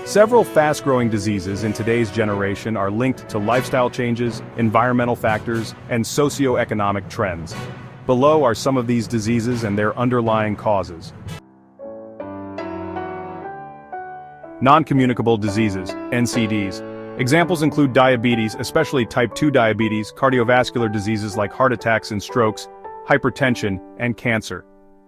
Several fast-growing diseases in today's generation are linked to lifestyle changes, environmental factors, and socio-economic trends. Below are some of these diseases and their underlying causes. Non-communicable diseases, NCDs. Examples include diabetes, especially type 2 diabetes, cardiovascular diseases like heart attacks and strokes, hypertension, and cancer.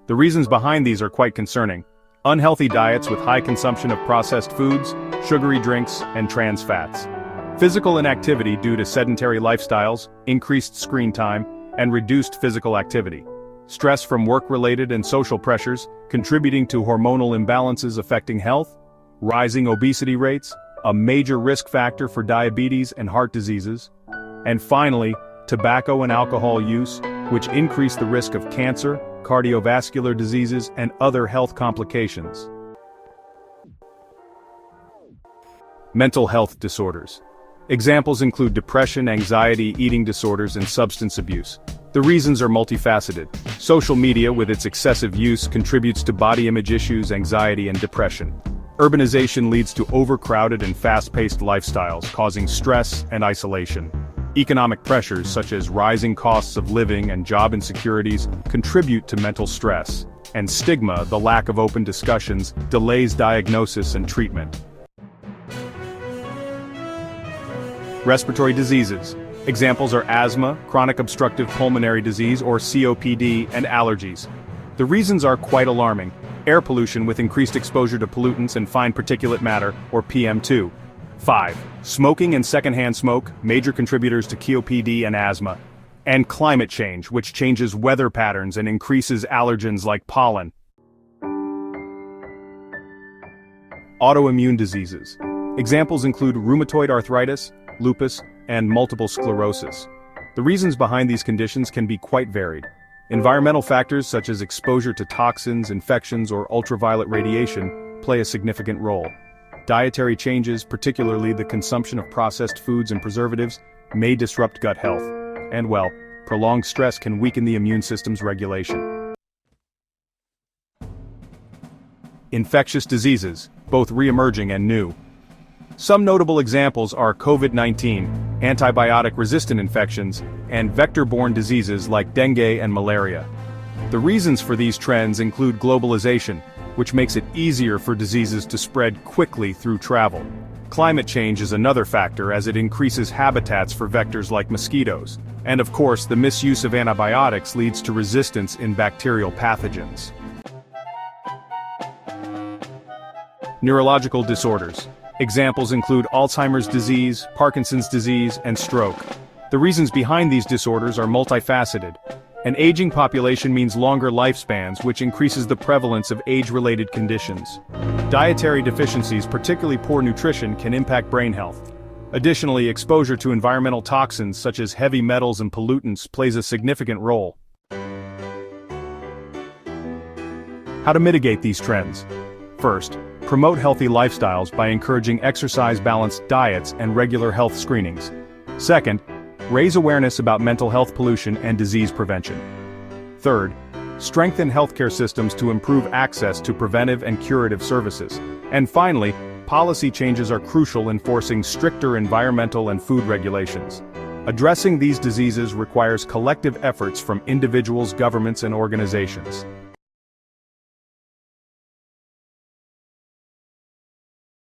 The reasons behind these are quite concerning. Unhealthy diets with high consumption of processed foods, sugary drinks, and trans fats. Physical inactivity due to sedentary lifestyles, increased screen time, and reduced physical activity. Stress from work-related and social pressures, contributing to hormonal imbalances affecting health. Rising obesity rates, a major risk factor for diabetes and heart diseases. And finally, tobacco and alcohol use, which increase the risk of cancer, cardiovascular diseases, and other health complications. Mental health disorders. Examples include depression, anxiety, eating disorders, and substance abuse. The reasons are multifaceted. Social media with its excessive use contributes to body image issues, anxiety, and depression. Urbanization leads to overcrowded and fast-paced lifestyles, causing stress and isolation. Economic pressures such as rising costs of living and job insecurities contribute to mental stress. And stigma, the lack of open discussions, delays diagnosis and treatment. Respiratory diseases. Examples are asthma, chronic obstructive pulmonary disease or COPD, and allergies. The reasons are quite alarming. Air pollution with increased exposure to pollutants and fine particulate matter, or PM2. 5. Smoking and secondhand smoke, major contributors to COPD and asthma. And climate change, which changes weather patterns and increases allergens like pollen. Autoimmune diseases. Examples include rheumatoid arthritis, lupus, and multiple sclerosis. The reasons behind these conditions can be quite varied. Environmental factors such as exposure to toxins, infections, or ultraviolet radiation play a significant role. Dietary changes, particularly the consumption of processed foods and preservatives, may disrupt gut health. And well, prolonged stress can weaken the immune system's regulation. Infectious diseases, both re-emerging and new. Some notable examples are COVID-19, antibiotic-resistant infections, and vector-borne diseases like dengue and malaria. The reasons for these trends include globalization, which makes it easier for diseases to spread quickly through travel. Climate change is another factor as it increases habitats for vectors like mosquitoes. And of course, the misuse of antibiotics leads to resistance in bacterial pathogens. Neurological disorders. Examples include Alzheimer's disease, Parkinson's disease, and stroke. The reasons behind these disorders are multifaceted. An aging population means longer lifespans, which increases the prevalence of age-related conditions. Dietary deficiencies, particularly poor nutrition, can impact brain health. Additionally, exposure to environmental toxins such as heavy metals and pollutants plays a significant role. How to mitigate these trends? First, promote healthy lifestyles by encouraging exercise-balanced diets and regular health screenings. Second, raise awareness about mental health pollution and disease prevention. Third, strengthen healthcare systems to improve access to preventive and curative services. And finally, policy changes are crucial in enforcing stricter environmental and food regulations. Addressing these diseases requires collective efforts from individuals, governments, and organizations.